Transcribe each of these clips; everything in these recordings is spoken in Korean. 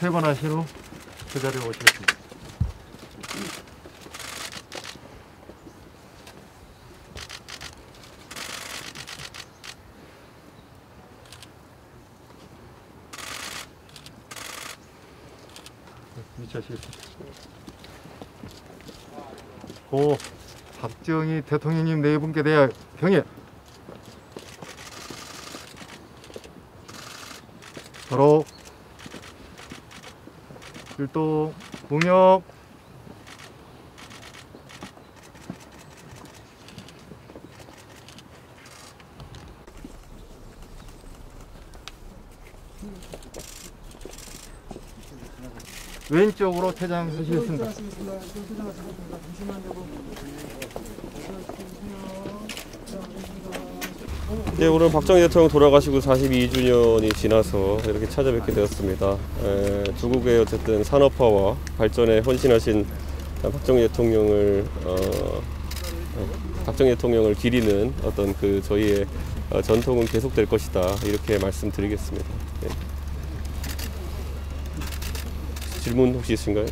퇴근하신 후 그 자리에 오시겠습니다. 위치하시겠습니다. 고 박정희 대통령님 네 분께 대하여 경애. 서로 일도 공역. 왼쪽으로 퇴장하시겠습니다. 네, 오늘 박정희 대통령 돌아가시고 42주년이 지나서 이렇게 찾아뵙게 되었습니다. 조국의 어쨌든 산업화와 발전에 헌신하신 박정희 대통령을 기리는 어떤 그 저희의 전통은 계속될 것이다, 이렇게 말씀드리겠습니다. 네. 질문 혹시 있으신가요?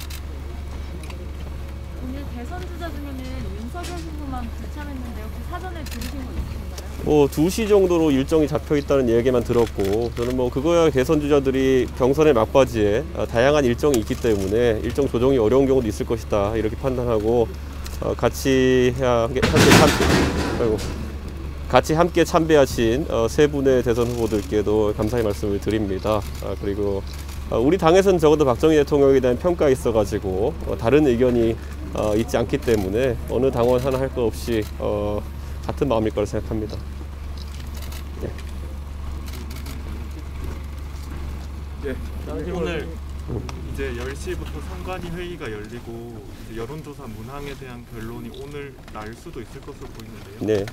오늘 대선 주자 중에는 윤석열 후보만 불참했는데 혹시 사전에 들으신 거 있으신가요? 2시 정도로 일정이 잡혀 있다는 얘기만 들었고, 저는 그거야 대선 주자들이 경선의 막바지에 다양한 일정이 있기 때문에 일정 조정이 어려운 경우도 있을 것이다, 이렇게 판단하고 같이 함께 참배하신 세 분의 대선 후보들께도 감사의 말씀을 드립니다. 그리고 우리 당에서는 적어도 박정희 대통령에 대한 평가가 있어가지고 다른 의견이 있지 않기 때문에 어느 당원 하나 할 것 없이 같은 마음일 거라 생각합니다. 네. 네. 오늘 이제 10시부터 선관위 회의가 열리고 이제 여론조사 문항에 대한 결론이 오늘 날 수도 있을 것으로 보이는데요. 네.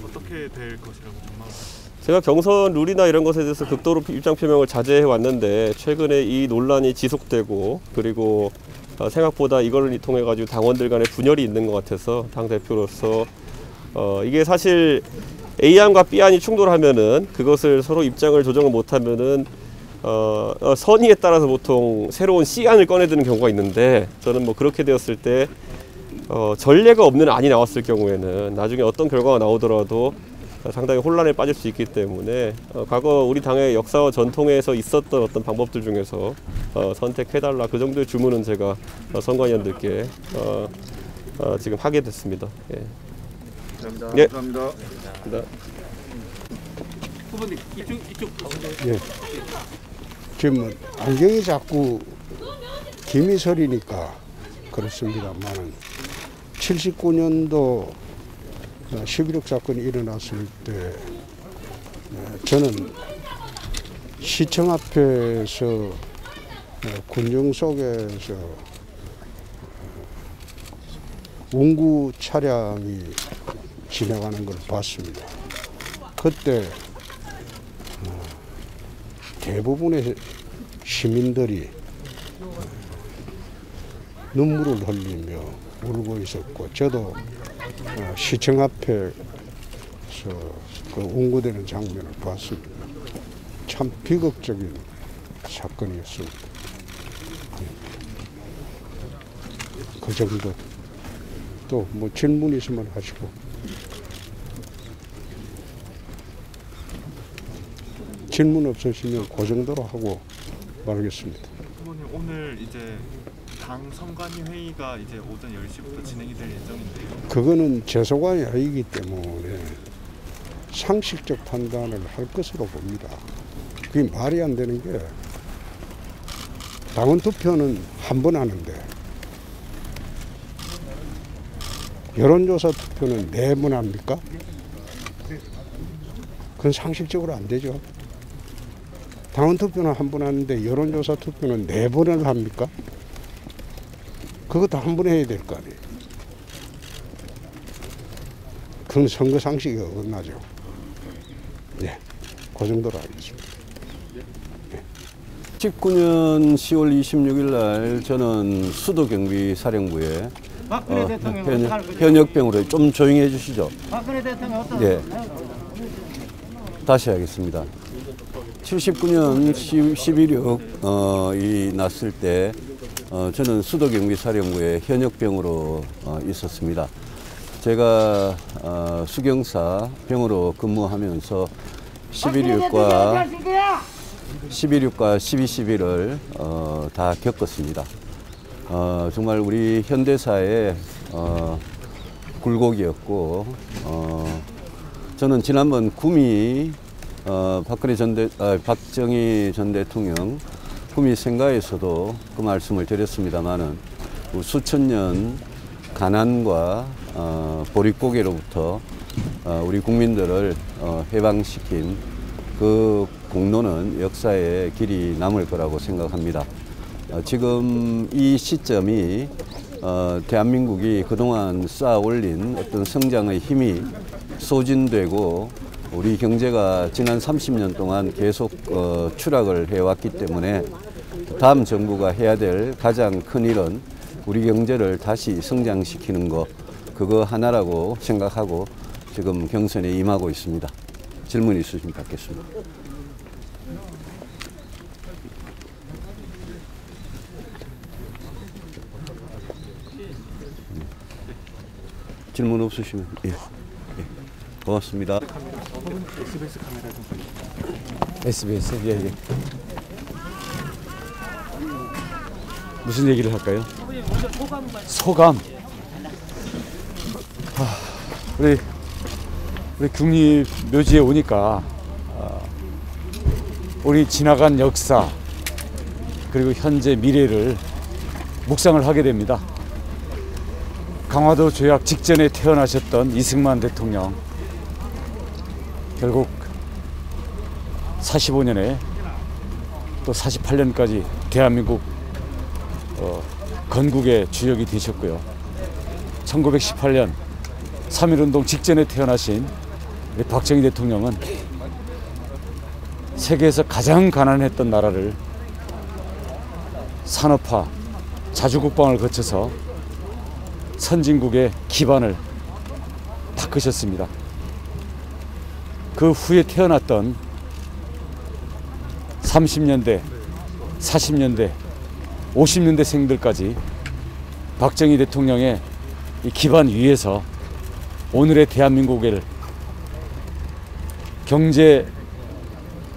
어떻게 될 것이라고 전망하세요? 제가 경선 룰이나 이런 것에 대해서 극도로 입장 표명을 자제해 왔는데, 최근에 이 논란이 지속되고, 그리고 생각보다 이걸 통해 가지고 당원들 간의 분열이 있는 것 같아서 당 대표로서 이게 사실 A안과 B안이 충돌하면은 그것을 서로 입장을 조정을 못하면은 선의에 따라서 보통 새로운 C안을 꺼내드는 경우가 있는데, 저는 그렇게 되었을 때 전례가 없는 안이 나왔을 경우에는 나중에 어떤 결과가 나오더라도 상당히 혼란에 빠질 수 있기 때문에 과거 우리 당의 역사와 전통에서 있었던 어떤 방법들 중에서 선택해달라, 그 정도의 주문은 제가 선관위원들께 지금 하게 됐습니다. 예. 감사합니다. 예. 감사합니다. 후보님 이쪽. 예. 지금 안경이 자꾸 김희설이니까 그렇습니다만 79년도 11.6 사건이 일어났을 때 저는 시청 앞에서 군정 속에서 운구 차량이 지나가는 걸 봤습니다. 그때 대부분의 시민들이 눈물을 흘리며 울고 있었고, 저도 시청 앞에서 그 운구되는 장면을 봤습니다. 참 비극적인 사건이었습니다. 그 정도. 또 질문 있으면 하시고. 질문 없으시면 그 정도로 하고 말하겠습니다. 후보님, 오늘 이제 당 선관위 회의가 이제 오전 10시부터 진행이 될 예정인데요. 그거는 재소관이 아니기 때문에 상식적 판단을 할 것으로 봅니다. 그게 말이 안 되는 게, 당원 투표는 한 번 하는데 여론조사 투표는 4번 합니까? 그건 상식적으로 안 되죠. 당원 투표는 한 번 하는데 여론조사 투표는 4번을 합니까? 그것도 한 번 해야 될 거 아니에요. 그건 선거 상식이 어긋나죠. 예, 그 정도로 알겠습니다. 19년 10월 26일 날 저는 수도경비사령부에 박근혜 대통령 현역병으로 좀 조용히 해주시죠. 박근혜 대통령 어떤? 예. 다시 하겠습니다. 79년 11.6이 났을 때 저는 수도경비사령부의 현역병으로 있었습니다. 제가 수경사 병으로 근무하면서 11.6과 12.12를 다 겪었습니다. 정말 우리 현대사의 굴곡이었고 저는 지난번 구미 박정희 전 대통령 구미 생가에서도 그 말씀을 드렸습니다마는 수천 년 가난과 보릿고개로부터 우리 국민들을 해방시킨 그 공로는 역사에 길이 남을 거라고 생각합니다. 지금 이 시점이 대한민국이 그동안 쌓아 올린 어떤 성장의 힘이 소진되고 우리 경제가 지난 30년 동안 계속 추락을 해왔기 때문에 다음 정부가 해야 될 가장 큰 일은 우리 경제를 다시 성장시키는 것, 그거 하나라고 생각하고 지금 경선에 임하고 있습니다. 질문 있으시면 받겠습니다. 질문 없으시면 예. 고맙습니다. SBS 예. 무슨 얘기를 할까요? 소감. 우리 국립묘지에 오니까 우리 지나간 역사 그리고 현재 미래를 묵상을 하게 됩니다. 강화도 조약 직전에 태어나셨던 이승만 대통령, 결국 45년에 또 48년까지 대한민국 건국의 주역이 되셨고요. 1918년 3.1운동 직전에 태어나신 우리 박정희 대통령은 세계에서 가장 가난했던 나라를 산업화, 자주국방을 거쳐서 선진국의 기반을 닦으셨습니다. 그 후에 태어났던 30년대, 40년대, 50년대 생들까지 박정희 대통령의 이 기반 위에서 오늘의 대한민국을 경제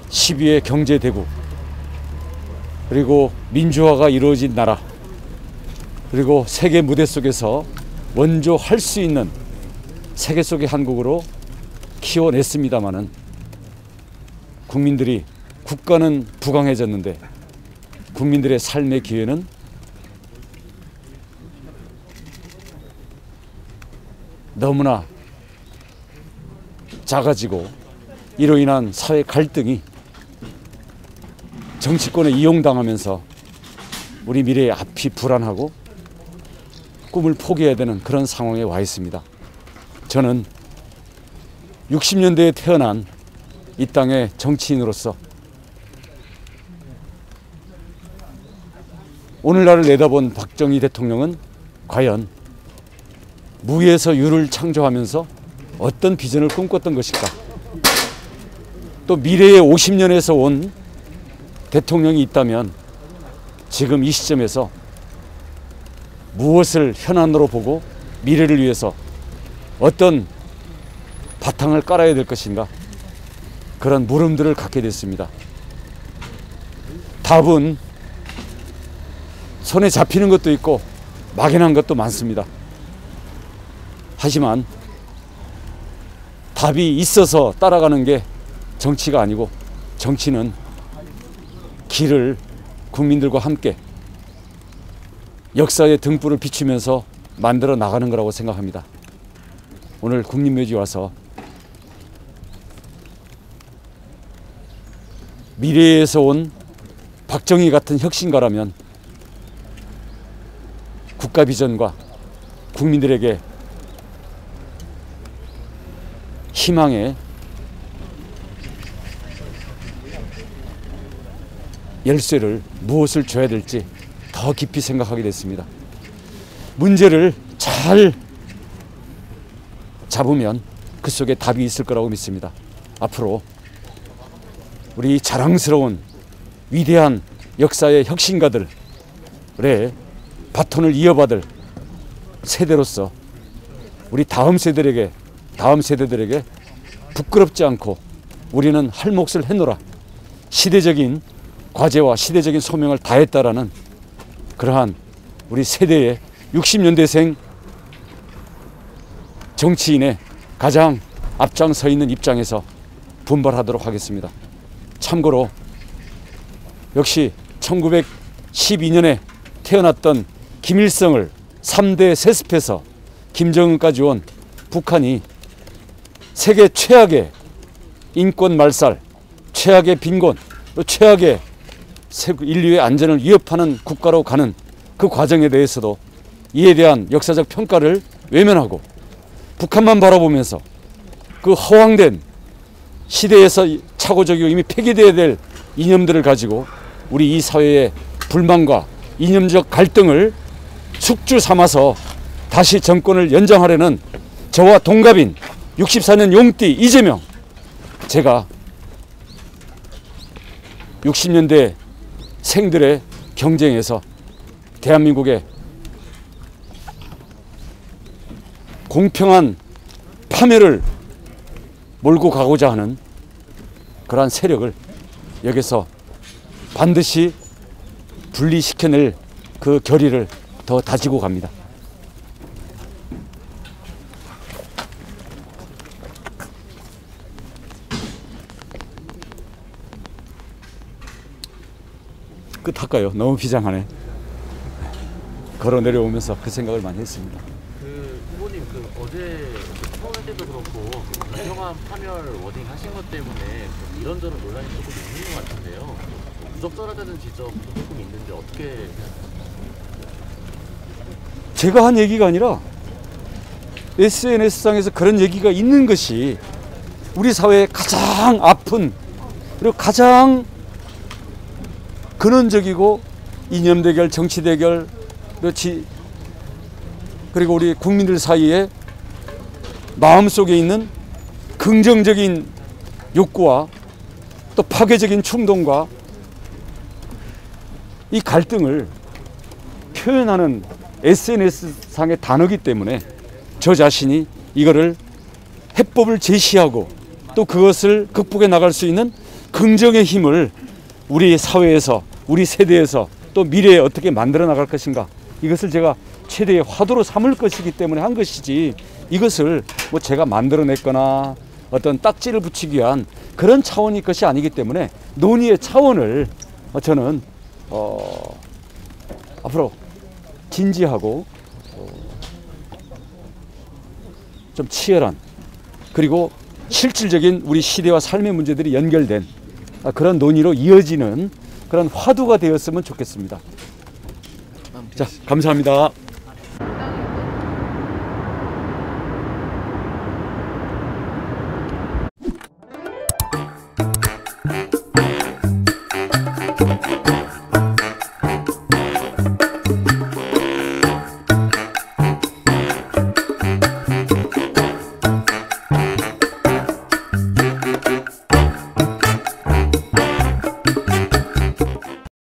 10위의 경제대국, 그리고 민주화가 이루어진 나라, 그리고 세계 무대 속에서 원조할 수 있는 세계 속의 한국으로 키워냈습니다마는 국민들이, 국가는 부강해졌는데 국민들의 삶의 기회는 너무나 작아지고 이로 인한 사회 갈등이 정치권에 이용당하면서 우리 미래의 앞이 불안하고 꿈을 포기해야 되는 그런 상황에 와 있습니다. 저는 60년대에 태어난 이 땅의 정치인으로서 오늘날을 내다본 박정희 대통령은 과연 무에서 유를 창조하면서 어떤 비전을 꿈꿨던 것일까? 또 미래의 50년에서 온 대통령이 있다면 지금 이 시점에서 무엇을 현안으로 보고 미래를 위해서 어떤 바탕을 깔아야 될 것인가? 그런 물음들을 갖게 됐습니다. 답은 손에 잡히는 것도 있고 막연한 것도 많습니다. 하지만 답이 있어서 따라가는 게 정치가 아니고, 정치는 길을 국민들과 함께 역사의 등불을 비추면서 만들어 나가는 거라고 생각합니다. 오늘 국립묘지 와서 미래에서 온 박정희 같은 혁신가라면 국가 비전과 국민들에게 희망의 열쇠를, 무엇을 줘야 될지 더 깊이 생각하게 됐습니다. 문제를 잘 잡으면 그 속에 답이 있을 거라고 믿습니다. 앞으로 우리 자랑스러운 위대한 역사의 혁신가들의 바톤을 이어받을 세대로서 우리 다음 세대들에게 부끄럽지 않고 우리는 할 몫을 해노라, 시대적인 과제와 시대적인 소명을 다했다라는 그러한 우리 세대의 60년대생 정치인의 가장 앞장서 있는 입장에서 분발하도록 하겠습니다. 참고로 역시 1912년에 태어났던 김일성을 3대 세습해서 김정은까지 온 북한이 세계 최악의 인권 말살, 최악의 빈곤, 또 최악의 인류의 안전을 위협하는 국가로 가는 그 과정에 대해서도 이에 대한 역사적 평가를 외면하고 북한만 바라보면서 그 허황된 시대에서 착오적이고 이미 폐기되어야 될 이념들을 가지고 우리 이 사회의 불만과 이념적 갈등을 숙주 삼아서 다시 정권을 연장하려는 저와 동갑인 64년 용띠 이재명, 제가 60년대 생들의 경쟁에서 대한민국의 공평한 파멸을 몰고 가고자 하는 그러한 세력을 여기서 반드시 분리시켜낼 그 결의를 더 다지고 갑니다. 끝할까요? 너무 비장하네. 걸어 내려오면서 그 생각을 많이 했습니다. 그 후보님 어제 토론할 때도 그렇고 공평한 파멸 워딩 하신 것 때문에 이런저런 논란이 조금 있는 것 같은데요. 부적절하다는 지적도 조금 있는데 어떻게? 제가 한 얘기가 아니라 SNS상에서 그런 얘기가 있는 것이 우리 사회의 가장 아픈 그리고 가장 근원적이고 이념 대결, 정치 대결, 그리고 우리 국민들 사이에 마음속에 있는 긍정적인 욕구와 또 파괴적인 충동과 이 갈등을 표현하는 SNS상의 단어이기 때문에 저 자신이 이거를 해법을 제시하고 또 그것을 극복해 나갈 수 있는 긍정의 힘을 우리 사회에서, 우리 세대에서 또 미래에 어떻게 만들어 나갈 것인가, 이것을 제가 최대의 화두로 삼을 것이기 때문에 한 것이지, 이것을 뭐 제가 만들어냈거나 어떤 딱지를 붙이기 위한 그런 차원의 것이 아니기 때문에 논의의 차원을 저는 앞으로 진지하고 좀 치열한, 그리고 실질적인 우리 시대와 삶의 문제들이 연결된 그런 논의로 이어지는 그런 화두가 되었으면 좋겠습니다. 자, 감사합니다.